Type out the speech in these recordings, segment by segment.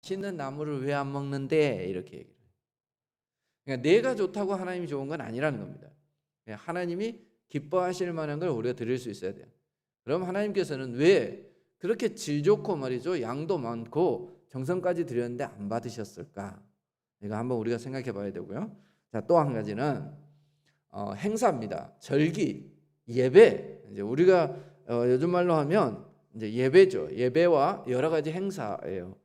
맛있는 나무를 왜 안 먹는데? 이렇게 얘기를 해요. 그러니까 내가 좋다고 하나님이 좋은 건 아니라는 겁니다. 하나님이 기뻐하실 만한 걸 우리가 드릴 수 있어야 돼요. 그럼 하나님께서는 왜 그렇게 질 좋고 말이죠, 양도 많고 정성까지 드렸는데 안 받으셨을까? 이거 한번 우리가 생각해 봐야 되고요. 자, 또 한 가지는 행사입니다. 절기, 예배. 이제 우리가 요즘 말로 하면 이제 예배죠. 예배와 여러 가지 행사예요.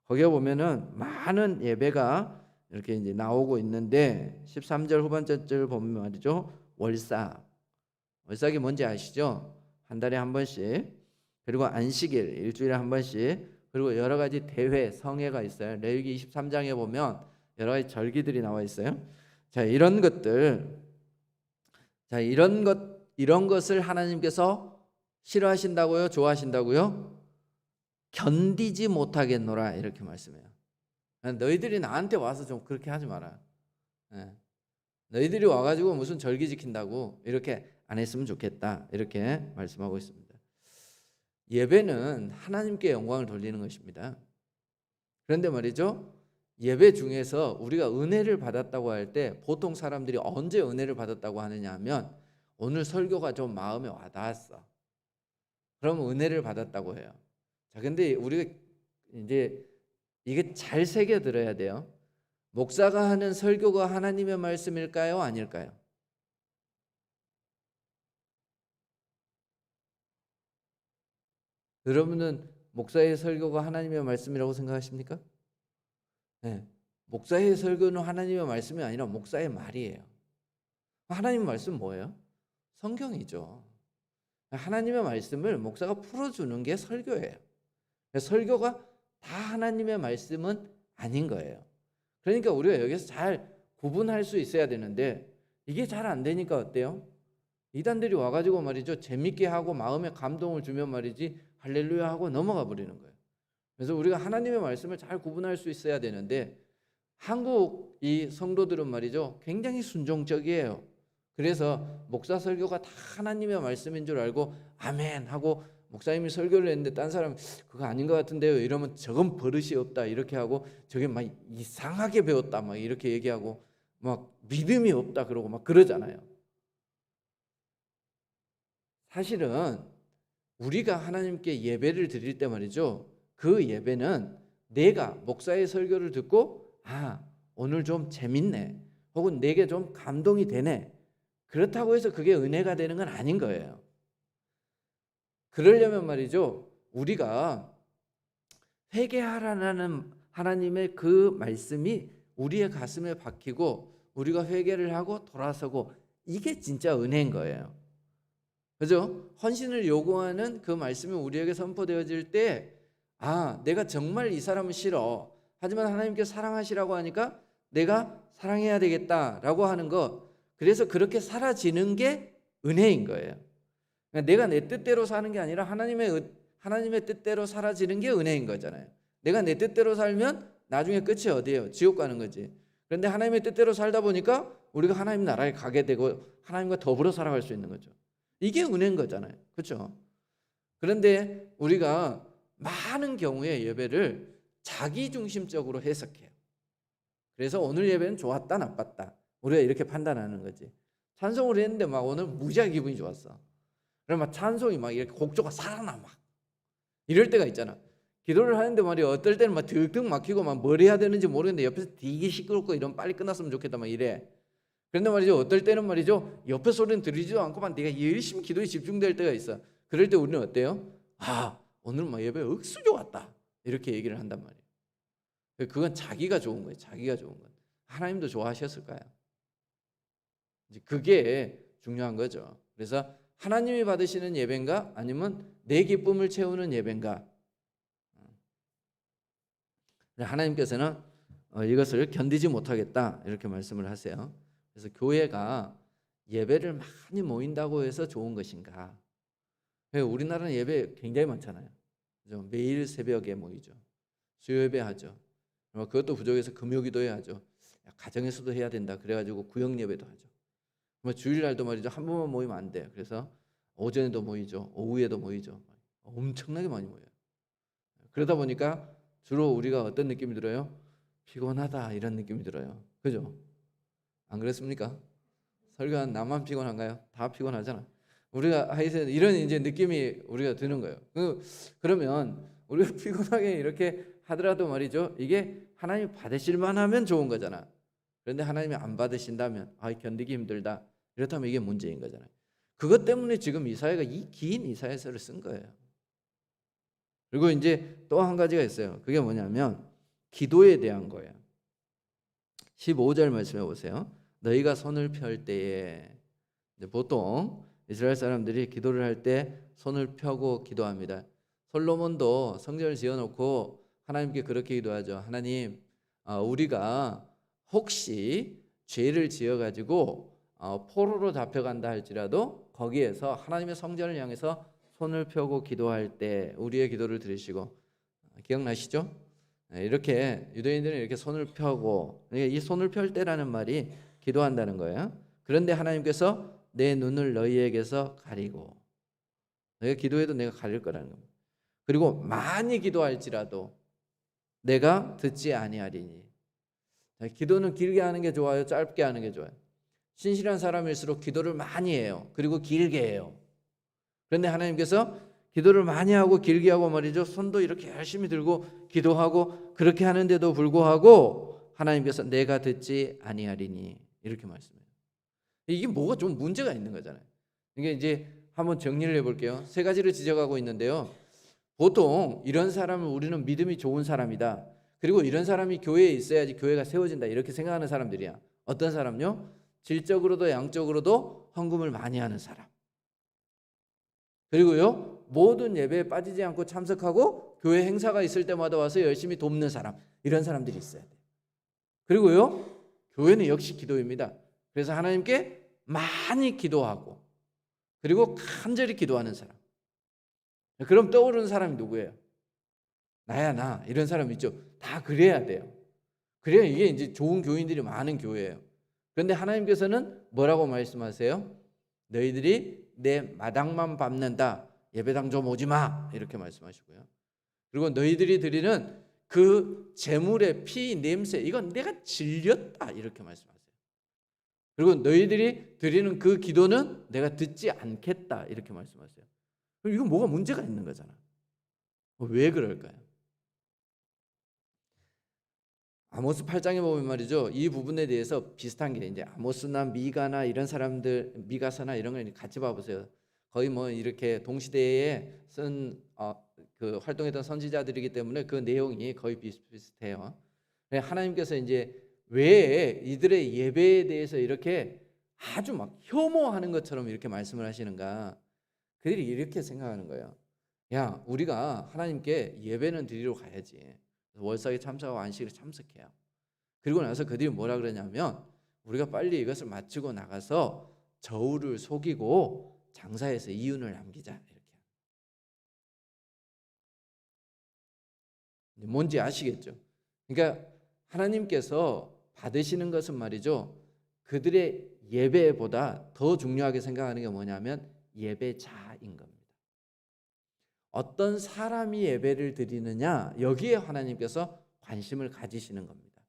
거기에 보면은 많은 예배가 이렇게 이제 나오고 있는데 13절 후반절 보면 말이죠. 월삭. 월삭이 뭔지 아시죠? 한 달에 한 번씩. 그리고 안식일 일주일에 한 번씩. 그리고 여러 가지 대회, 성회가 있어요. 레위기 23장에 보면 여러 가지 절기들이 나와 있어요. 자, 이런 것들. 자, 이런 것을 하나님께서 싫어하신다고요? 좋아하신다고요? 견디지 못하겠노라 이렇게 말씀해요. 너희들이 나한테 와서 좀 그렇게 하지 마라. 너희들이 와가지고 무슨 절기 지킨다고 이렇게 안 했으면 좋겠다 이렇게 말씀하고 있습니다. 예배는 하나님께 영광을 돌리는 것입니다. 그런데 말이죠, 예배 중에서 우리가 은혜를 받았다고 할 때 보통 사람들이 언제 은혜를 받았다고 하느냐 하면 오늘 설교가 좀 마음에 와닿았어. 그러면 은혜를 받았다고 해요. 자, 근데 우리가 이제 이게 잘 새겨 들어야 돼요. 목사가 하는 설교가 하나님의 말씀일까요? 아닐까요? 여러분은 목사의 설교가 하나님의 말씀이라고 생각하십니까? 네. 목사의 설교는 하나님의 말씀이 아니라 목사의 말이에요. 하나님의 말씀 뭐예요? 성경이죠. 하나님의 말씀을 목사가 풀어주는 게 설교예요. 설교가 다 하나님의 말씀은 아닌 거예요. 그러니까 우리가 여기서 잘 구분할 수 있어야 되는데 이게 잘 안 되니까 어때요? 이단들이 와가지고 말이죠, 재밌게 하고 마음에 감동을 주면 말이지 할렐루야 하고 넘어가 버리는 거예요. 그래서 우리가 하나님의 말씀을 잘 구분할 수 있어야 되는데 한국 이 성도들은 말이죠, 굉장히 순종적이에요. 그래서 목사 설교가 다 하나님의 말씀인 줄 알고 아멘 하고 목사님이 설교를 했는데 딴 사람 그거 아닌 것 같은데요 이러면 저건 버릇이 없다 이렇게 하고 저게 막 이상하게 배웠다 막 이렇게 얘기하고 막 믿음이 없다 그러고 막 그러잖아요. 사실은 우리가 하나님께 예배를 드릴 때 말이죠, 그 예배는 내가 목사의 설교를 듣고 오늘 좀 재밌네 혹은 내게 좀 감동이 되네, 그렇다고 해서 그게 은혜가 되는 건 아닌 거예요. 그러려면 말이죠, 우리가 회개하라는 하나님의 그 말씀이 우리의 가슴에 박히고 우리가 회개를 하고 돌아서고, 이게 진짜 은혜인 거예요. 그죠? 헌신을 요구하는 그 말씀이 우리에게 선포되어질 때 내가 정말 이 사람은 싫어. 하지만 하나님께서 사랑하시라고 하니까 내가 사랑해야 되겠다라고 하는 것, 그래서 그렇게 사라지는 게 은혜인 거예요. 그러니까 내가 내 뜻대로 사는 게 아니라 하나님의 뜻대로 사라지는 게 은혜인 거잖아요. 내가 내 뜻대로 살면 나중에 끝이 어디예요? 지옥 가는 거지. 그런데 하나님의 뜻대로 살다 보니까 우리가 하나님 나라에 가게 되고 하나님과 더불어 살아갈 수 있는 거죠. 이게 은혜인 거잖아요. 그렇죠? 그런데 우리가 많은 경우에 예배를 자기중심적으로 해석해요. 그래서 오늘 예배는 좋았다 나빴다 우리가 이렇게 판단하는 거지. 찬송을 했는데 막 오늘 무지하게 기분이 좋았어. 그럼 막 찬송이 막 이렇게 곡조가 살아나 막 이럴 때가 있잖아. 기도를 하는데 말이야, 어떨 때는 막 득득 막히고 막 뭘 해야 되는지 모르겠는데 옆에서 되게 시끄럽고 이러면 빨리 끝났으면 좋겠다 막 이래. 그런데 말이죠, 어떨 때는 말이죠, 옆에 소리는 들리지도 않고만 내가 열심히 기도에 집중될 때가 있어. 그럴 때 우리는 어때요? 오늘 막 예배 억수 좋았다 이렇게 얘기를 한단 말이에요. 그건 자기가 좋은 거예요. 자기가 좋은 건. 하나님도 좋아하셨을까요? 이제 그게 중요한 거죠. 그래서 하나님이 받으시는 예배인가 아니면 내 기쁨을 채우는 예배인가? 하나님께서는 이것을 견디지 못하겠다 이렇게 말씀을 하세요. 그래서 교회가 예배를 많이 모인다고 해서 좋은 것인가? 우리나라는 예배 굉장히 많잖아요. 그죠? 매일 새벽에 모이죠. 수요 예배 하죠. 그것도 부족해서 금요기도 해야죠. 가정에서도 해야 된다. 그래가지고 구역 예배도 하죠. 주일날도 말이죠, 한 번만 모이면 안 돼요. 그래서 오전에도 모이죠, 오후에도 모이죠. 엄청나게 많이 모여요. 그러다 보니까 주로 우리가 어떤 느낌이 들어요? 피곤하다 이런 느낌이 들어요. 그죠? 안 그렇습니까? 설교한 나만 피곤한가요? 다 피곤하잖아. 우리가 하여튼 이런 이제 느낌이 우리가 드는 거예요. 그러면 우리가 피곤하게 이렇게 하더라도 말이죠. 이게 하나님 받으실 만하면 좋은 거잖아. 그런데 하나님이 안 받으신다면 견디기 힘들다. 이렇다면 이게 문제인 거잖아요. 그것 때문에 지금 이사야가 이 긴 이사야서를 쓴 거예요. 그리고 이제 또 한 가지가 있어요. 그게 뭐냐면 기도에 대한 거예요. 15절 말씀해 보세요. 너희가 손을 펼 때에, 보통 이스라엘 사람들이 기도를 할 때 손을 펴고 기도합니다. 솔로몬도 성전을 지어놓고 하나님께 그렇게 기도하죠. 하나님, 우리가 혹시 죄를 지어가지고 포로로 잡혀간다 할지라도 거기에서 하나님의 성전을 향해서 손을 펴고 기도할 때 우리의 기도를 들으시고, 기억나시죠? 이렇게 유대인들은 이렇게 손을 펴고, 이 손을 펼 때라는 말이 기도한다는 거예요. 그런데 하나님께서 내 눈을 너희에게서 가리고, 너희가 기도해도 내가 가릴 거라는 겁니다. 그리고 많이 기도할지라도 내가 듣지 아니하리니. 기도는 길게 하는 게 좋아요? 짧게 하는 게 좋아요? 신실한 사람일수록 기도를 많이 해요. 그리고 길게 해요. 그런데 하나님께서 기도를 많이 하고 길게 하고 말이죠. 손도 이렇게 열심히 들고 기도하고 그렇게 하는데도 불구하고 하나님께서 내가 듣지 아니하리니 이렇게 말씀해요. 이게 뭐가 좀 문제가 있는 거잖아요. 이게 이제 한번 정리를 해볼게요. 세 가지를 지적하고 있는데요. 보통 이런 사람을 우리는 믿음이 좋은 사람이다. 그리고 이런 사람이 교회에 있어야지 교회가 세워진다. 이렇게 생각하는 사람들이야. 어떤 사람요? 질적으로도 양적으로도 헌금을 많이 하는 사람. 그리고요, 모든 예배에 빠지지 않고 참석하고 교회 행사가 있을 때마다 와서 열심히 돕는 사람. 이런 사람들이 있어야 돼요. 그리고요, 교회는 역시 기도입니다. 그래서 하나님께 많이 기도하고 그리고 간절히 기도하는 사람. 그럼 떠오르는 사람이 누구예요? 나야 나. 이런 사람 있죠. 다 그래야 돼요. 그래야 이게 이제 좋은 교인들이 많은 교회예요. 그런데 하나님께서는 뭐라고 말씀하세요? 너희들이 내 마당만 밟는다. 예배당 좀 오지 마. 이렇게 말씀하시고요. 그리고 너희들이 드리는 그 제물의 피 냄새, 이건 내가 질렸다. 이렇게 말씀하세요. 그리고 너희들이 드리는 그 기도는 내가 듣지 않겠다. 이렇게 말씀하세요. 그럼 이건 뭐가 문제가 있는 거잖아. 왜 그럴까요? 아모스 8장에 보면 말이죠. 이 부분에 대해서 비슷한 게 이제 아모스나 미가나 이런 사람들, 미가서나 이런 걸 같이 봐보세요. 거의 뭐 이렇게 동시대에 쓴 그 활동했던 선지자들이기 때문에 그 내용이 거의 비슷비슷해요. 하나님께서 이제 왜 이들의 예배에 대해서 이렇게 아주 막 혐오하는 것처럼 이렇게 말씀을 하시는가? 그들이 이렇게 생각하는 거예요. 야, 우리가 하나님께 예배는 드리러 가야지. 월삭에 참석하고 안식일에 참석해요. 그리고 나서 그들이 뭐라 그러냐면 우리가 빨리 이것을 마치고 나가서 저울을 속이고 장사해서 이윤을 남기자. 이렇게. 뭔지 아시겠죠? 그러니까 하나님께서 받으시는 것은 말이죠. 그들의 예배보다 더 중요하게 생각하는 게 뭐냐면 예배자인 겁니다. 어떤 사람이 예배를 드리느냐, 여기에 하나님께서 관심을 가지시는 겁니다.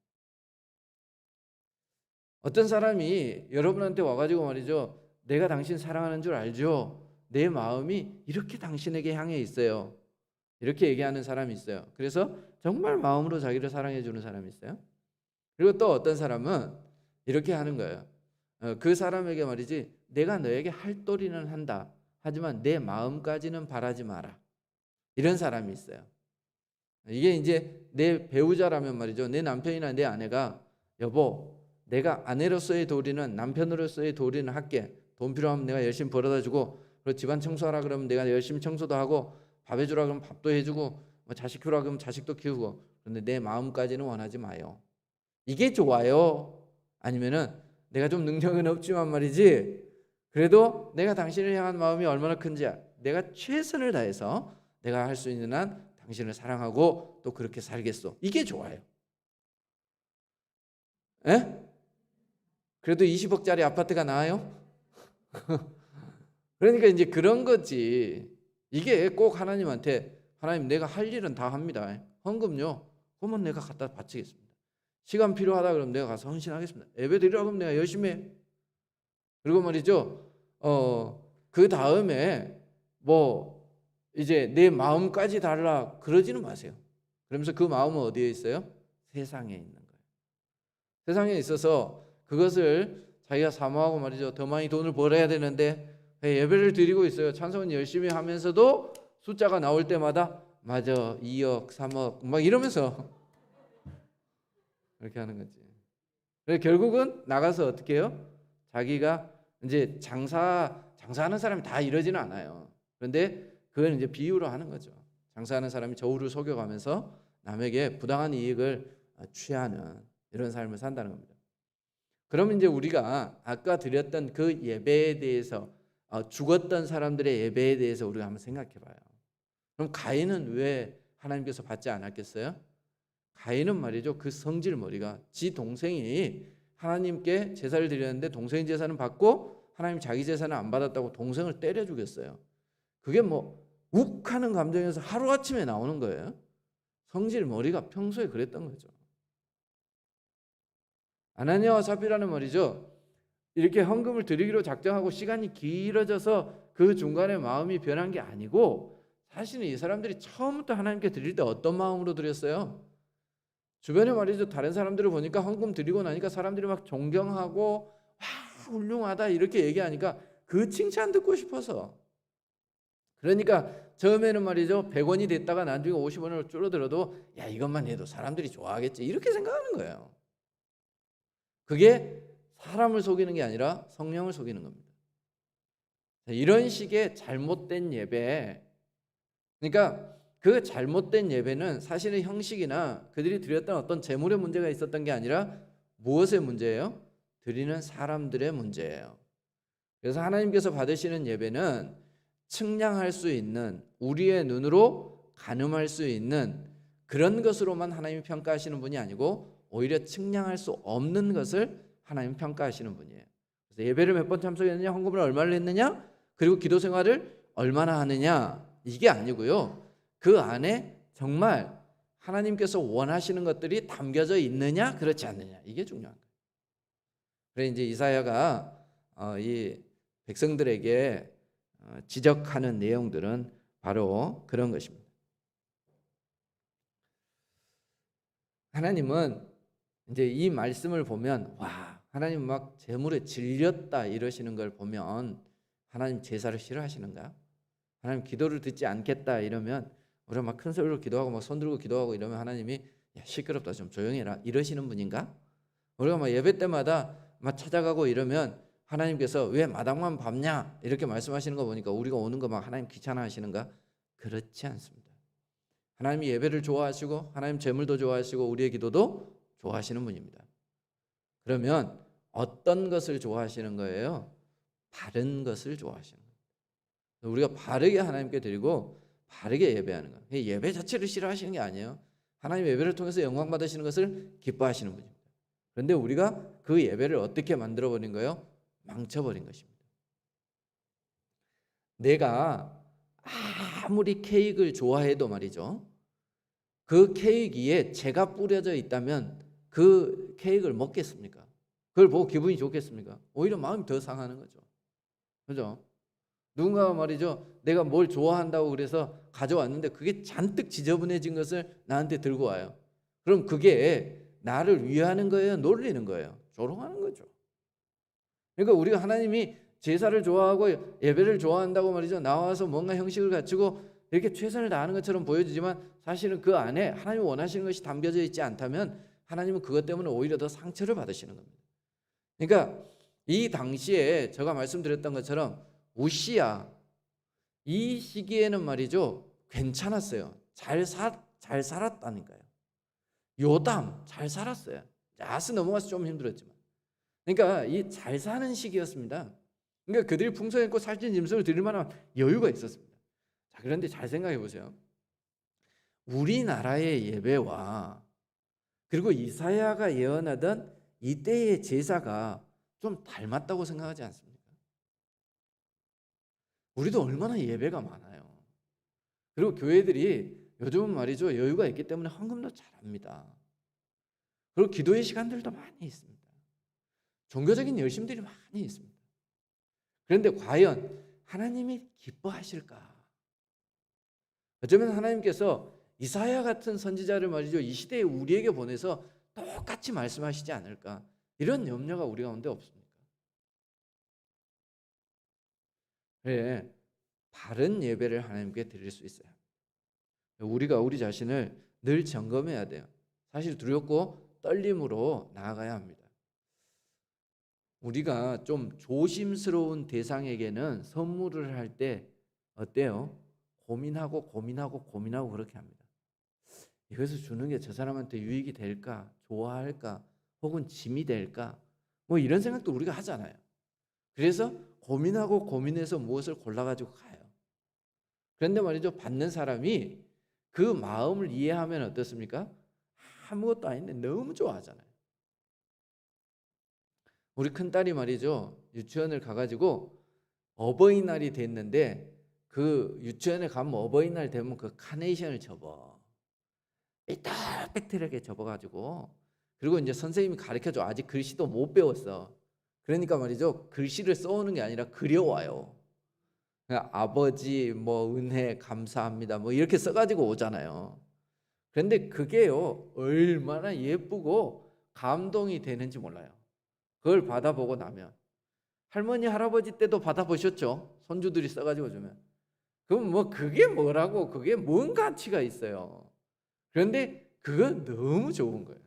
어떤 사람이 여러분한테 와가지고 말이죠, 내가 당신 사랑하는 줄 알죠? 내 마음이 이렇게 당신에게 향해 있어요. 이렇게 얘기하는 사람이 있어요. 그래서 정말 마음으로 자기를 사랑해 주는 사람이 있어요. 그리고 또 어떤 사람은 이렇게 하는 거예요. 그 사람에게 말이지, 내가 너에게 할 도리는 한다. 하지만 내 마음까지는 바라지 마라. 이런 사람이 있어요. 이게 이제 내 배우자라면 말이죠. 내 남편이나 내 아내가 여보, 내가 아내로서의 도리는 남편으로서의 도리는 할게. 돈 필요하면 내가 열심히 벌어다 주고, 그리고 집안 청소하라 그러면 내가 열심히 청소도 하고, 밥 해주라 그러면 밥도 해주고, 뭐 자식 키우라 그러면 자식도 키우고. 그런데 내 마음까지는 원하지 마요. 이게 좋아요? 아니면은 내가 좀 능력은 없지만 말이지, 그래도 내가 당신을 향한 마음이 얼마나 큰지 내가 최선을 다해서 내가 할 수 있는 한 당신을 사랑하고 또 그렇게 살겠소. 이게 좋아요. 에? 그래도 20억짜리 아파트가 나아요? 그러니까 이제 그런 거지. 이게 꼭 하나님한테 하나님 내가 할 일은 다 합니다. 헌금요. 그러면 내가 갖다 바치겠습니다. 시간 필요하다 그러면 내가 가서 헌신하겠습니다. 예배 드리라고 그러면 내가 열심히 해. 그리고 말이죠. 그 다음에 뭐 이제 내 마음까지 달라 그러지는 마세요. 그러면서 그 마음은 어디에 있어요? 세상에 있는 거예요. 세상에 있어서 그것을 자기가 사모하고 말이죠. 더 많이 돈을 벌어야 되는데 예배를 드리고 있어요. 찬송은 열심히 하면서도 숫자가 나올 때마다 맞아 2억 3억 막 이러면서 그렇게 하는 거지. 그래서 결국은 나가서 어떻게 해요? 자기가 이제 장사하는 사람이 다 이러지는 않아요. 그런데 그건 이제 비유로 하는 거죠. 장사하는 사람이 저울을 속여가면서 남에게 부당한 이익을 취하는 이런 삶을 산다는 겁니다. 그러면 이제 우리가 아까 드렸던 그 예배에 대해서 죽었던 사람들의 예배에 대해서 우리가 한번 생각해 봐요. 그럼 가인은 왜 하나님께서 받지 않았겠어요? 가인은 말이죠. 그 성질머리가 지 동생이 하나님께 제사를 드렸는데 동생의 제사는 받고 하나님 자기 제사는 안 받았다고 동생을 때려 죽였어요. 그게 뭐 욱하는 감정에서 하루아침에 나오는 거예요. 성질머리가 평소에 그랬던 거죠. 아나니아와 삽비라는 말이죠. 이렇게 헌금을 드리기로 작정하고 시간이 길어져서 그 중간에 마음이 변한 게 아니고 사실은 이 사람들이 처음부터 하나님께 드릴 때 어떤 마음으로 드렸어요? 주변에 말이죠. 다른 사람들을 보니까 헌금 드리고 나니까 사람들이 막 존경하고 와 훌륭하다 이렇게 얘기하니까 그 칭찬 듣고 싶어서. 그러니까 처음에는 말이죠. 100원이 됐다가 나중에 50원으로 줄어들어도 야 이것만 해도 사람들이 좋아하겠지 이렇게 생각하는 거예요. 그게 사람을 속이는 게 아니라 성령을 속이는 겁니다. 이런 식의 잘못된 예배, 그러니까 그 잘못된 예배는 사실은 형식이나 그들이 드렸던 어떤 제물의 문제가 있었던 게 아니라 무엇의 문제예요? 드리는 사람들의 문제예요. 그래서 하나님께서 받으시는 예배는 측량할 수 있는, 우리의 눈으로 가늠할 수 있는 그런 것으로만 하나님이 평가하시는 분이 아니고 오히려 측량할 수 없는 것을 하나님 평가하시는 분이에요. 그래서 예배를 몇 번 참석했느냐, 헌금을 얼마를 했느냐, 그리고 기도 생활을 얼마나 하느냐 이게 아니고요. 그 안에 정말 하나님께서 원하시는 것들이 담겨져 있느냐, 그렇지 않느냐 이게 중요한 거예요. 그래서 이제 이사야가 이 백성들에게 지적하는 내용들은 바로 그런 것입니다. 하나님은 이제 이 말씀을 보면 와 하나님 막 재물에 질렸다 이러시는 걸 보면 하나님 제사를 싫어하시는가? 하나님 기도를 듣지 않겠다 이러면 우리가 막 큰 소리로 기도하고 막 손 들고 기도하고 이러면 하나님이 야 시끄럽다 좀 조용히 해라 이러시는 분인가? 우리가 막 예배 때마다 막 찾아가고 이러면 하나님께서 왜 마당만 밟냐 이렇게 말씀하시는 거 보니까 우리가 오는 거 막 하나님 귀찮아하시는가? 그렇지 않습니다. 하나님이 예배를 좋아하시고 하나님 재물도 좋아하시고 우리의 기도도 좋아하시는 분입니다. 그러면 어떤 것을 좋아하시는 거예요? 바른 것을 좋아하시는 거예요. 우리가 바르게 하나님께 드리고 바르게 예배하는 거예요. 예배 자체를 싫어하시는 게 아니에요. 하나님 예배를 통해서 영광 받으시는 것을 기뻐하시는 분입니다. 그런데 우리가 그 예배를 어떻게 만들어버린 거예요? 망쳐버린 것입니다. 내가 아무리 케이크를 좋아해도 말이죠. 그 케이크 위에 재가 뿌려져 있다면 그 케이크를 먹겠습니까? 그걸 보고 기분이 좋겠습니까? 오히려 마음이 더 상하는 거죠. 그죠? 누군가가 말이죠. 내가 뭘 좋아한다고 그래서 가져왔는데 그게 잔뜩 지저분해진 것을 나한테 들고 와요. 그럼 그게 나를 위하는 거예요? 놀리는 거예요? 조롱하는 거죠. 그러니까 우리가 하나님이 제사를 좋아하고 예배를 좋아한다고 말이죠. 나와서 뭔가 형식을 갖추고 이렇게 최선을 다하는 것처럼 보여지지만 사실은 그 안에 하나님이 원하시는 것이 담겨져 있지 않다면 하나님은 그것 때문에 오히려 더 상처를 받으시는 겁니다. 그러니까 이 당시에 제가 말씀드렸던 것처럼 우시야 이 시기에는 말이죠. 괜찮았어요. 잘 살았다니까요. 요담 잘 살았어요. 아스 넘어가서 좀 힘들었지만. 그러니까 이 잘 사는 시기였습니다. 그러니까 그들이 풍성했고 살찐 짐승을 드릴 만한 여유가 있었습니다. 자, 그런데 잘 생각해 보세요. 우리나라의 예배와 그리고 이사야가 예언하던 이때의 제사가 좀 닮았다고 생각하지 않습니까? 우리도 얼마나 예배가 많아요. 그리고 교회들이 요즘은 말이죠, 여유가 있기 때문에 헌금도 잘합니다. 그리고 기도의 시간들도 많이 있습니다. 종교적인 열심들이 많이 있습니다. 그런데 과연 하나님이 기뻐하실까? 어쩌면 하나님께서 이사야 같은 선지자를 말이죠, 이 시대에 우리에게 보내서 똑같이 말씀하시지 않을까? 이런 염려가 우리 가운데 없습니까? 네, 바른 예배를 하나님께 드릴 수 있어요. 우리가 우리 자신을 늘 점검해야 돼요. 사실 두렵고 떨림으로 나아가야 합니다. 우리가 좀 조심스러운 대상에게는 선물을 할 때 어때요? 고민하고 그렇게 합니다. 이것을 주는 게 저 사람한테 유익이 될까? 좋아할까? 혹은 짐이 될까? 뭐 이런 생각도 우리가 하잖아요. 그래서 고민해서 무엇을 골라가지고 가요. 그런데 말이죠, 받는 사람이 그 마음을 이해하면 어떻습니까? 아무것도 아닌데 너무 좋아하잖아요. 우리 큰딸이 말이죠, 유치원을 가가지고 어버이날이 됐는데 그 유치원에 가면 어버이날 되면 그 카네이션을 접어. 빽빽하게 접어가지고, 그리고 이제 선생님이 가르쳐줘. 아직 글씨도 못 배웠어. 그러니까 말이죠, 글씨를 써오는 게 아니라 그려와요. 그냥 아버지 뭐 은혜 감사합니다 뭐 이렇게 써가지고 오잖아요. 그런데 그게요, 얼마나 예쁘고 감동이 되는지 몰라요. 그걸 받아보고 나면. 할머니 할아버지 때도 받아보셨죠? 손주들이 써가지고 주면. 그럼 뭐 그게 뭐라고, 그게 뭔 가치가 있어요. 그런데 그건 너무 좋은 거예요.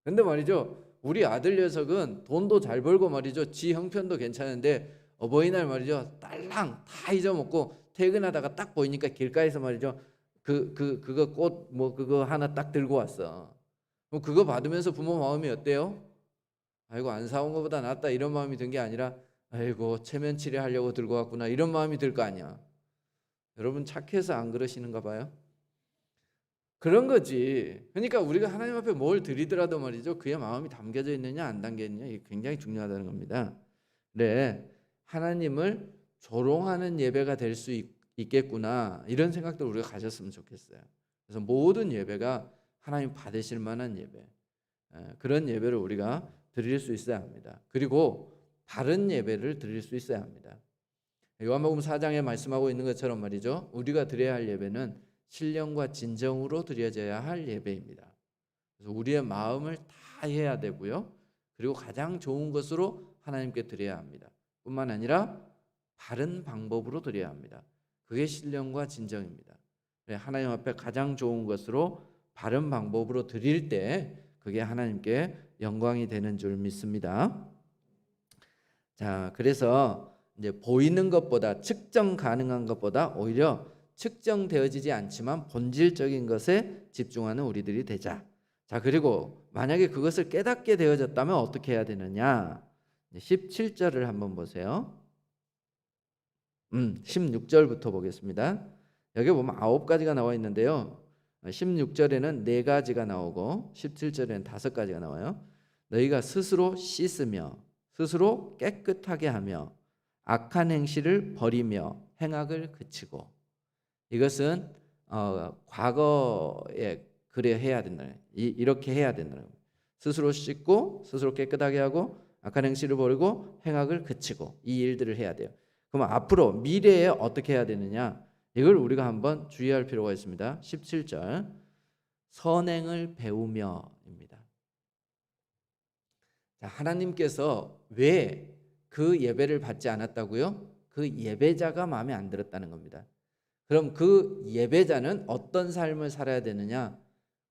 근데 말이죠, 우리 아들 녀석은 돈도 잘 벌고 말이죠, 지 형편도 괜찮은데 어버이날 말이죠, 딸랑 다 잊어먹고 퇴근하다가 딱 보이니까 길가에서 말이죠, 그거 꽃 뭐 그거 하나 딱 들고 왔어. 그럼 그거 받으면서 부모 마음이 어때요? 아이고, 안 사온 것보다 낫다 이런 마음이 든 게 아니라, 아이고 체면 치레하려고 들고 왔구나 이런 마음이 들 거 아니야. 여러분 착해서 안 그러시는가 봐요. 그런 거지. 그러니까 우리가 하나님 앞에 뭘 드리더라도 말이죠, 그의 마음이 담겨져 있느냐 안 담겨 있느냐, 이게 굉장히 중요하다는 겁니다. 네, 하나님을 조롱하는 예배가 될 수 있겠구나, 이런 생각도 우리가 가졌으면 좋겠어요. 그래서 모든 예배가 하나님 받으실 만한 예배, 그런 예배를 우리가 드릴 수 있어야 합니다. 그리고 바른 예배를 드릴 수 있어야 합니다. 요한복음 4장에 말씀하고 있는 것처럼 말이죠, 우리가 드려야 할 예배는 신령과 진정으로 드려져야 할 예배입니다. 그래서 우리의 마음을 다 해야 되고요, 그리고 가장 좋은 것으로 하나님께 드려야 합니다. 뿐만 아니라 바른 방법으로 드려야 합니다. 그게 신령과 진정입니다. 하나님 앞에 가장 좋은 것으로 바른 방법으로 드릴 때 그게 하나님께 영광이 되는 줄 믿습니다. 자, 그래서 이제 보이는 것보다, 측정 가능한 것보다 오히려 측정되어지지 않지만 본질적인 것에 집중하는 우리들이 되자. 자, 그리고 만약에 그것을 깨닫게 되어졌다면 어떻게 해야 되느냐? 17절을 한번 보세요. 16절부터 보겠습니다. 여기 보면 9가지가 나와 있는데요, 16절에는 4가지가 나오고 17절에는 5가지가 나와요. 너희가 스스로 씻으며 스스로 깨끗하게 하며 악한 행실을 버리며 행악을 그치고. 이것은 과거에 그래 해야 된다. 이렇게 해야 된다. 스스로 씻고 스스로 깨끗하게 하고 악한 행실을 버리고 행악을 그치고, 이 일들을 해야 돼요. 그럼 앞으로 미래에 어떻게 해야 되느냐? 이걸 우리가 한번 주의할 필요가 있습니다. 17절, 선행을 배우며입니다. 자, 하나님께서 왜 그 예배를 받지 않았다고요? 그 예배자가 마음에 안 들었다는 겁니다. 그럼 그 예배자는 어떤 삶을 살아야 되느냐?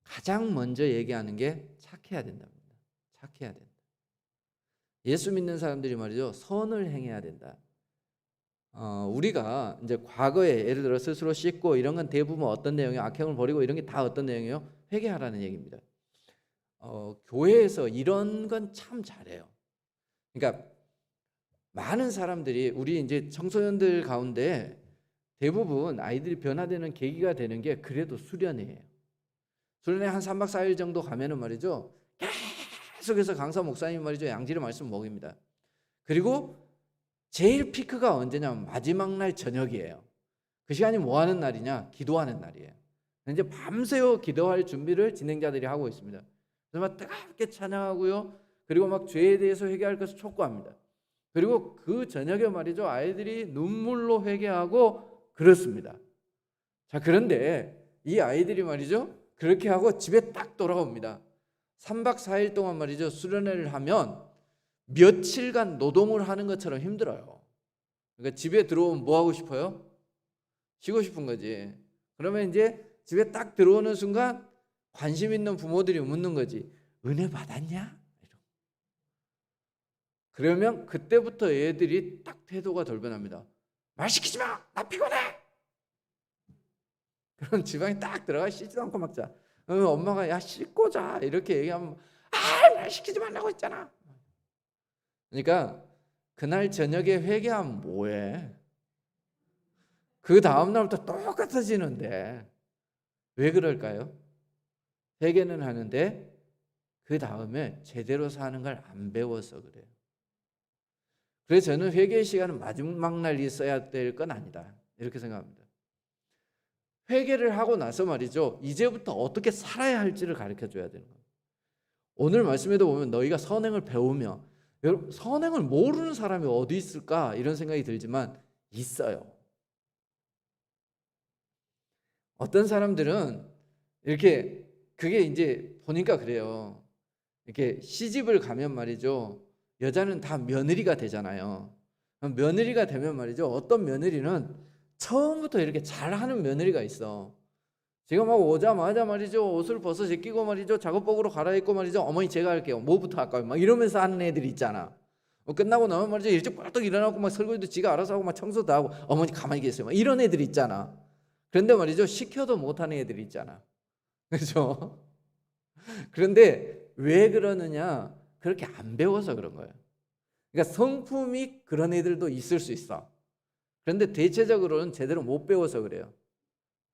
가장 먼저 얘기하는 게 착해야 된답니다. 착해야 된다. 예수 믿는 사람들이 말이죠, 선을 행해야 된다. 우리가 이제 과거에 예를 들어 스스로 씻고 이런 건 대부분 어떤 내용이에요? 악행을 버리고 이런 게 다 어떤 내용이에요? 회개하라는 얘기입니다. 교회에서 이런 건 참 잘해요. 그러니까 많은 사람들이, 우리 이제 청소년들 가운데 대부분 아이들이 변화되는 계기가 되는 게 그래도 수련회예요. 수련회 한 3박 4일 정도 가면은 말이죠, 계속해서 강사 목사님 말이죠, 양질의 말씀 먹입니다. 그리고 제일 피크가 언제냐면 마지막 날 저녁이에요. 그 시간이 뭐 하는 날이냐? 기도하는 날이에요. 이제 밤새워 기도할 준비를 진행자들이 하고 있습니다. 그래서 막 뜨겁게 찬양하고요. 그리고 막 죄에 대해서 회개할 것을 촉구합니다. 그리고 그 저녁에 말이죠, 아이들이 눈물로 회개하고 그렇습니다. 자, 그런데 이 아이들이 말이죠, 그렇게 하고 집에 딱 돌아옵니다. 3박 4일 동안 말이죠, 수련회를 하면 며칠간 노동을 하는 것처럼 힘들어요. 그러니까 집에 들어오면 뭐 하고 싶어요? 쉬고 싶은 거지. 그러면 이제 집에 딱 들어오는 순간 관심 있는 부모들이 묻는 거지. 은혜 받았냐? 그러면 그때부터 애들이 딱 태도가 돌변합니다. 말 시키지 마! 나 피곤해! 그럼 지방에 딱 들어가 씻지도 않고 막 자. 그러면 엄마가 야 씻고 자 이렇게 얘기하면 말 시키지 말라고 했잖아. 그러니까 그날 저녁에 회개하면 뭐해? 그 다음 날부터 똑같아지는데 왜 그럴까요? 회개는 하는데 그 다음에 제대로 사는 걸 안 배워서 그래요. 그래서 저는 회개 시간은 마지막 날 있어야 될 건 아니다 이렇게 생각합니다. 회개를 하고 나서 말이죠, 이제부터 어떻게 살아야 할지를 가르쳐 줘야 되는 거예요. 오늘 말씀에도 보면 너희가 선행을 배우며, 여러분 선행을 모르는 사람이 어디 있을까 이런 생각이 들지만 있어요. 어떤 사람들은 이렇게 그게 이제 보니까 그래요. 이렇게 시집을 가면 말이죠, 여자는 다 며느리가 되잖아요. 며느리가 되면 말이죠, 어떤 며느리는 처음부터 이렇게 잘하는 며느리가 있어. 제가 막 오자마자 말이죠, 옷을 벗어 제끼고 말이죠, 작업복으로 갈아입고 말이죠, 어머니 제가 할게요. 뭐부터 할까요? 막 이러면서 하는 애들이 있잖아. 끝나고 나면 말이죠, 일찍 벌떡 일어나고 막 설거지도 지가 알아서 하고 막 청소도 하고, 어머니 가만히 계세요. 막 이런 애들이 있잖아. 그런데 말이죠, 시켜도 못하는 애들이 있잖아. 그렇죠? 그런데 왜 그러느냐? 그렇게 안 배워서 그런 거예요. 그러니까 성품이 그런 애들도 있을 수 있어. 그런데 대체적으로는 제대로 못 배워서 그래요.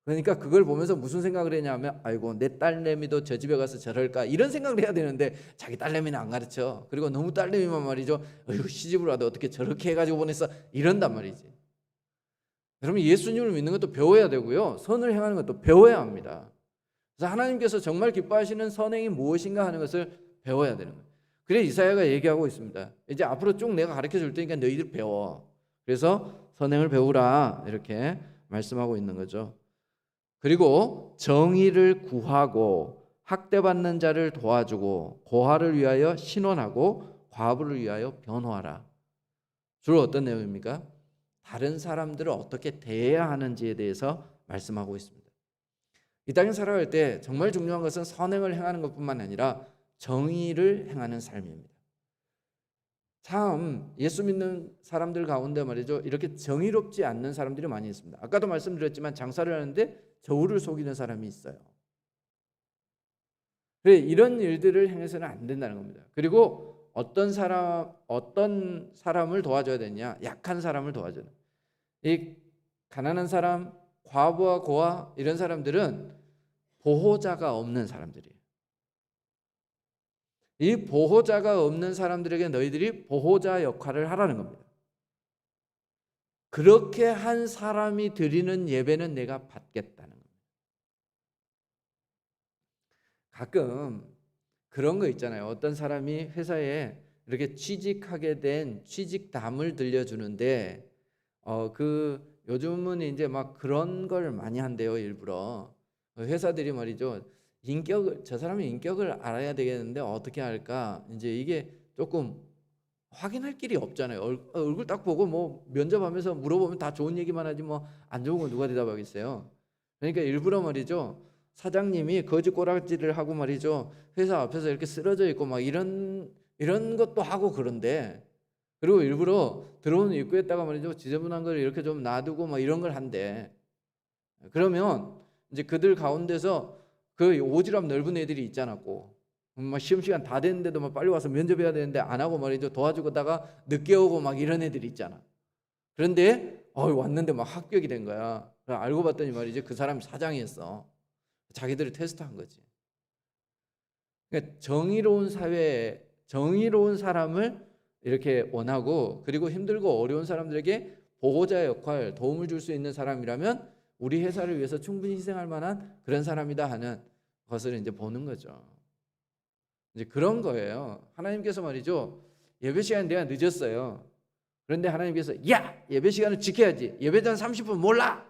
그러니까 그걸 보면서 무슨 생각을 했냐면, 아이고 내 딸내미도 저 집에 가서 저럴까 이런 생각을 해야 되는데 자기 딸내미는 안 가르쳐. 그리고 너무 딸내미만 말이죠, 어휴 시집을 와도 어떻게 저렇게 해가지고 보냈어 이런단 말이지. 여러분 예수님을 믿는 것도 배워야 되고요, 선을 행하는 것도 배워야 합니다. 그래서 하나님께서 정말 기뻐하시는 선행이 무엇인가 하는 것을 배워야 되는 거예요. 그래 이사야가 얘기하고 있습니다. 이제 앞으로 쭉 내가 가르쳐 줄 테니까 너희들 배워. 그래서 선행을 배우라 이렇게 말씀하고 있는 거죠. 그리고 정의를 구하고 학대받는 자를 도와주고 고아를 위하여 신원하고 과부를 위하여 변호하라. 주로 어떤 내용입니까? 다른 사람들을 어떻게 대해야 하는지에 대해서 말씀하고 있습니다. 이 땅에 살아갈 때 정말 중요한 것은 선행을 행하는 것뿐만 아니라 정의를 행하는 삶입니다. 참 예수 믿는 사람들 가운데 말이죠, 이렇게 정의롭지 않는 사람들이 많이 있습니다. 아까도 말씀드렸지만 장사를 하는데 저울을 속이는 사람이 있어요. 그래 이런 일들을 행해서는 안 된다는 겁니다. 그리고 어떤 사람을 도와줘야 되냐? 약한 사람을 도와줘야 돼요. 이 가난한 사람, 과부와 고아 이런 사람들은 보호자가 없는 사람들이에요. 이 보호자가 없는 사람들에게 너희들이 보호자 역할을 하라는 겁니다. 그렇게 한 사람이 드리는 예배는 내가 받겠다는 겁니다. 가끔 그런 거 있잖아요. 어떤 사람이 회사에 이렇게 취직하게 된 취직담을 들려주는데 요즘은 이제 막 그런 걸 많이 한대요. 일부러 회사들이 말이죠, 저 사람의 인격을 알아야 되겠는데 어떻게 할까? 이제 이게 조금 확인할 길이 없잖아요. 얼굴 딱 보고 뭐 면접하면서 물어보면 다 좋은 얘기만 하지 뭐 안 좋은 거 누가 대답하겠어요. 그러니까 일부러 말이죠, 사장님이 거지 꼬락지를 하고 말이죠, 회사 앞에서 이렇게 쓰러져 있고 막 이런 것도 하고 그런데, 그리고 일부러 들어오는 입구에다가 말이죠, 지저분한 걸 이렇게 좀 놔두고 막 이런 걸 한대. 그러면 이제 그들 가운데서 그 오지랖 넓은 애들이 있잖아. 막 시험 시간 다 됐는데도 막 빨리 와서 면접해야 되는데 안 하고 말이죠, 도와주고다가 늦게 오고 막 이런 애들이 있잖아. 그런데 왔는데 막 합격이 된 거야. 알고 봤더니 말이죠, 그 사람이 사장이었어. 자기들이 테스트한 거지. 그러니까 정의로운 사회, 정의로운 사람을 이렇게 원하고, 그리고 힘들고 어려운 사람들에게 보호자 역할, 도움을 줄 수 있는 사람이라면 우리 회사를 위해서 충분히 희생할 만한 그런 사람이다 하는 것을 이제 보는 거죠. 이제 그런 거예요. 하나님께서 말이죠. 예배 시간 내가 늦었어요. 그런데 하나님께서 야, 예배 시간을 지켜야지. 예배 전 30분 몰라.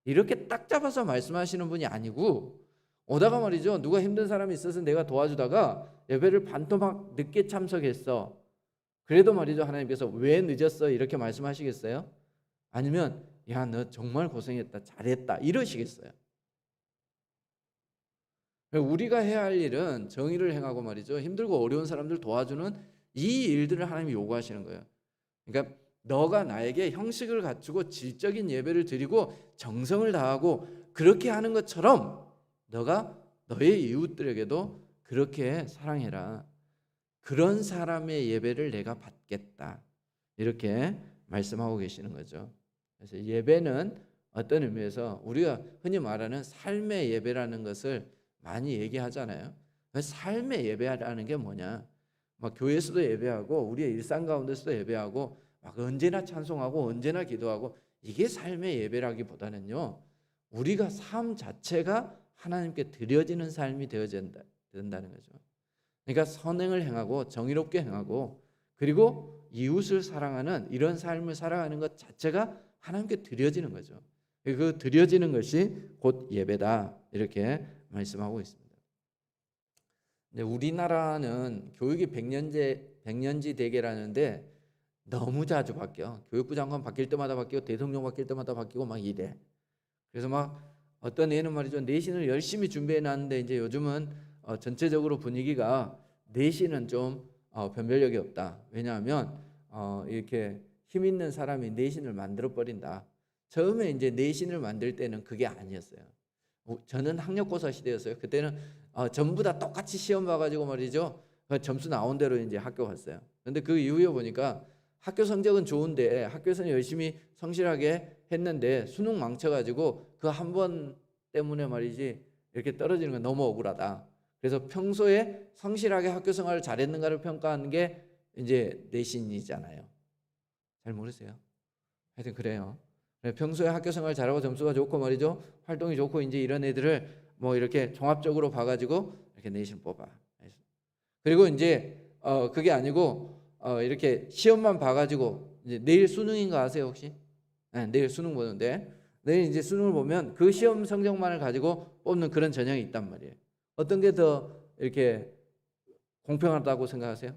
이렇게 딱 잡아서 말씀하시는 분이 아니고, 오다가 말이죠. 누가 힘든 사람이 있어서 내가 도와주다가 예배를 반토막 늦게 참석했어. 그래도 말이죠. 하나님께서 왜 늦었어? 이렇게 말씀하시겠어요? 아니면 야, 너 정말 고생했다. 잘했다. 이러시겠어요? 우리가 해야 할 일은 정의를 행하고 말이죠. 힘들고 어려운 사람들 도와주는 이 일들을 하나님이 요구하시는 거예요. 그러니까 너가 나에게 형식을 갖추고 질적인 예배를 드리고 정성을 다하고 그렇게 하는 것처럼 너가 너의 이웃들에게도 그렇게 사랑해라. 그런 사람의 예배를 내가 받겠다. 이렇게 말씀하고 계시는 거죠. 그래서 예배는 어떤 의미에서 우리가 흔히 말하는 삶의 예배라는 것을 많이 얘기하잖아요. 삶의 예배라는 게 뭐냐? 막 교회에서도 예배하고 우리의 일상 가운데서도 예배하고 막 언제나 찬송하고 언제나 기도하고 이게 삶의 예배라기보다는요. 우리가 삶 자체가 하나님께 드려지는 삶이 된다는 거죠. 그러니까 선행을 행하고 정의롭게 행하고 그리고 이웃을 사랑하는 이런 삶을 살아가는 것 자체가 하나님께 드려지는 거죠. 그 드려지는 것이 곧 예배다. 이렇게 말씀하고 있습니다. 우리나라는 교육이 백년지 대계라는데 너무 자주 바뀌어. 교육부 장관 바뀔 때마다 바뀌고 대통령 바뀔 때마다 바뀌고 막 이래. 그래서 막 어떤 애는 말이죠. 내신을 열심히 준비해 놨는데 이제 요즘은 전체적으로 분위기가 내신은 좀 변별력이 없다. 왜냐하면 이렇게 힘 있는 사람이 내신을 만들어 버린다. 처음에 이제 내신을 만들 때는 그게 아니었어요. 저는 학력고사 시대였어요. 그때는 전부 다 똑같이 시험 봐가지고 말이죠. 점수 나온 대로 이제 학교 갔어요. 그런데 그 이후에 보니까 학교 성적은 좋은데 학교에서는 열심히 성실하게 했는데 수능 망쳐가지고 그 한 번 때문에 말이지 이렇게 떨어지는 건 너무 억울하다. 그래서 평소에 성실하게 학교 생활을 잘했는가를 평가하는 게 이제 내신이잖아요. 잘 모르세요? 하여튼 그래요. 평소에 학교 생활 잘하고 점수가 좋고 말이죠. 활동이 좋고 이제 이런 애들을 뭐 이렇게 종합적으로 봐가지고 이렇게 내신 뽑아. 그리고 이제 그게 아니고 이렇게 시험만 봐가지고 이제 내일 수능인 거 아세요 혹시? 네, 내일 수능 보는데 내일 이제 수능을 보면 그 시험 성적만을 가지고 뽑는 그런 전형이 있단 말이에요. 어떤 게 더 이렇게 공평하다고 생각하세요?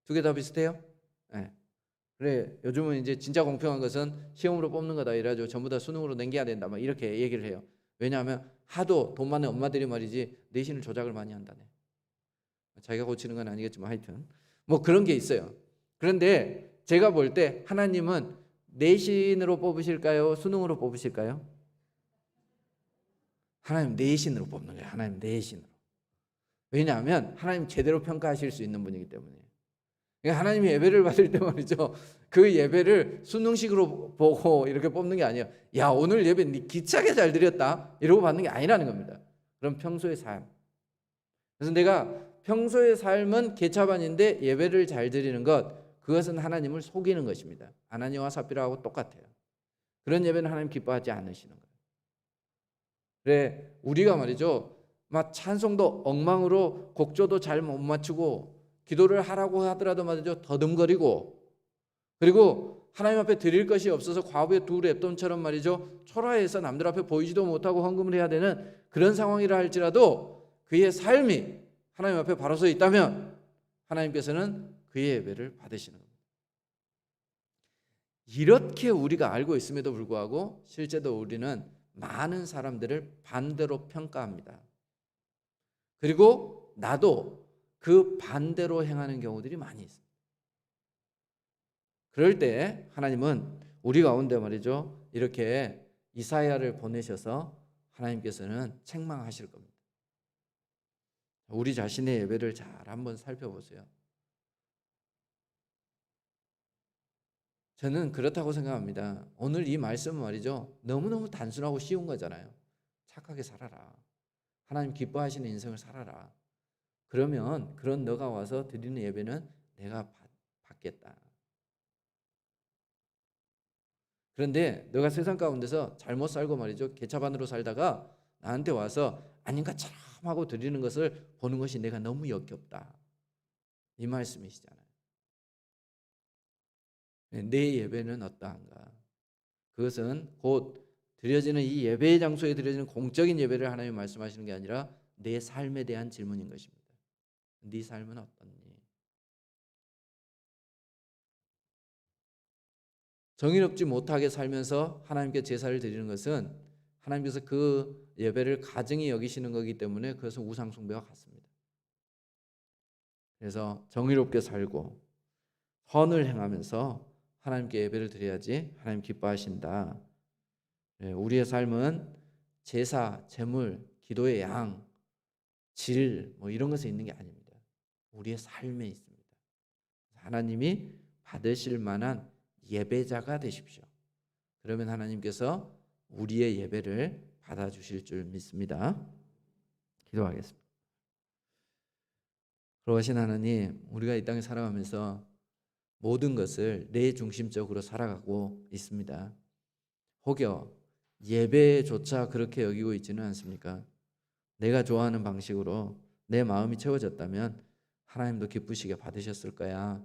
두 개 다 비슷해요? 네. 그래 요즘은 이제 진짜 공평한 것은 시험으로 뽑는 거다 이래가지고 전부 다 수능으로 넘겨야 된다 막 이렇게 얘기를 해요. 왜냐하면 하도 돈 많은 엄마들이 말이지 내신을 조작을 많이 한다네. 자기가 고치는 건 아니겠지만 하여튼 뭐 그런 게 있어요. 그런데 제가 볼 때 하나님은 내신으로 뽑으실까요? 수능으로 뽑으실까요? 하나님 내신으로 뽑는 거예요. 하나님 내신으로. 왜냐하면 하나님 제대로 평가하실 수 있는 분이기 때문에. 그러니까 하나님이 예배를 받을 때 말이죠. 그 예배를 수능식으로 보고 이렇게 뽑는 게 아니에요. 야 오늘 예배 네 기차게 잘 드렸다 이러고 받는 게 아니라는 겁니다. 그럼 평소의 삶. 그래서 내가 평소의 삶은 개차반인데 예배를 잘 드리는 것 그것은 하나님을 속이는 것입니다. 아나니와 삽비라하고 똑같아요. 그런 예배는 하나님 기뻐하지 않으시는 거예요. 그래 우리가 말이죠. 막 찬송도 엉망으로 곡조도 잘 못 맞추고 기도를 하라고 하더라도 말이죠. 더듬거리고 그리고 하나님 앞에 드릴 것이 없어서 과부의 두 랩돈처럼 말이죠. 초라해서 남들 앞에 보이지도 못하고 헌금을 해야 되는 그런 상황이라 할지라도 그의 삶이 하나님 앞에 바로 서 있다면 하나님께서는 그의 예배를 받으시는 겁니다. 이렇게 우리가 알고 있음에도 불구하고 실제로 우리는 많은 사람들을 반대로 평가합니다. 그리고 나도 그 반대로 행하는 경우들이 많이 있습니다. 그럴 때 하나님은 우리 가운데 말이죠. 이렇게 이사야를 보내셔서 하나님께서는 책망하실 겁니다. 우리 자신의 예배를 잘 한번 살펴보세요. 저는 그렇다고 생각합니다. 오늘 이 말씀은 말이죠. 너무너무 단순하고 쉬운 거잖아요. 착하게 살아라. 하나님 기뻐하시는 인생을 살아라. 그러면 그런 너가 와서 드리는 예배는 내가 받겠다. 그런데 너가 세상 가운데서 잘못 살고 말이죠. 개차반으로 살다가 나한테 와서 아닌가 참 하고 드리는 것을 보는 것이 내가 너무 역겹다. 이 말씀이시잖아요. 내 예배는 어떠한가? 그것은 곧 드려지는 이 예배의 장소에 드려지는 공적인 예배를 하나님 말씀하시는 게 아니라 내 삶에 대한 질문인 것입니다. 네 삶은 어떻니? 정의롭지 못하게 살면서 하나님께 제사를 드리는 것은 하나님께서 그 예배를 가증히 여기시는 거기 때문에 그것은 우상 숭배와 같습니다. 그래서 정의롭게 살고 선을 행하면서 하나님께 예배를 드려야지 하나님 기뻐하신다. 우리의 삶은 제사, 제물, 기도의 양, 질 이런 것에 있는 게 아닙니다. 우리의 삶에 있습니다. 하나님이 받으실 만한 예배자가 되십시오. 그러면 하나님께서 우리의 예배를 받아주실 줄 믿습니다. 기도하겠습니다. 그러신 하나님, 우리가 이 땅에 살아가면서 모든 것을 내 중심적으로 살아가고 있습니다. 혹여 예배조차 그렇게 여기고 있지는 않습니까? 내가 좋아하는 방식으로 내 마음이 채워졌다면 하나님도 기쁘시게 받으셨을 거야.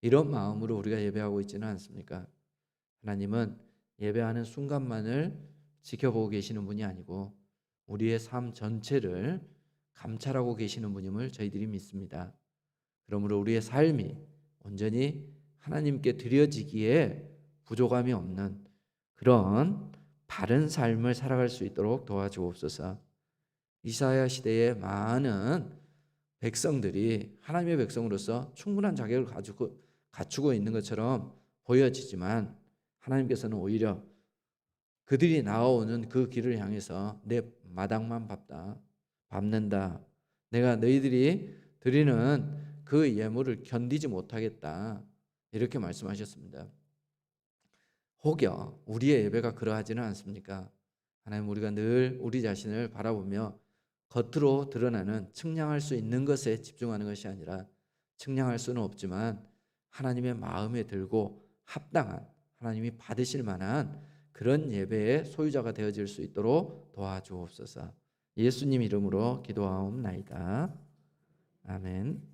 이런 마음으로 우리가 예배하고 있지는 않습니까? 하나님은 예배하는 순간만을 지켜보고 계시는 분이 아니고 우리의 삶 전체를 감찰하고 계시는 분임을 저희들이 믿습니다. 그러므로 우리의 삶이 온전히 하나님께 드려지기에 부족함이 없는 그런 바른 삶을 살아갈 수 있도록 도와주옵소서. 이사야 시대에 많은 백성들이 하나님의 백성으로서 충분한 자격을 갖추고 있는 것처럼 보여지지만 하나님께서는 오히려 그들이 나아오는 그 길을 향해서 내 마당만 밟는다. 내가 너희들이 드리는 그 예물을 견디지 못하겠다. 이렇게 말씀하셨습니다. 혹여 우리의 예배가 그러하지는 않습니까? 하나님, 우리가 늘 우리 자신을 바라보며 겉으로 드러나는 측량할 수 있는 것에 집중하는 것이 아니라 측량할 수는 없지만 하나님의 마음에 들고 합당한 하나님이 받으실 만한 그런 예배의 소유자가 되어질 수 있도록 도와주옵소서. 예수님 이름으로 기도하옵나이다. 아멘.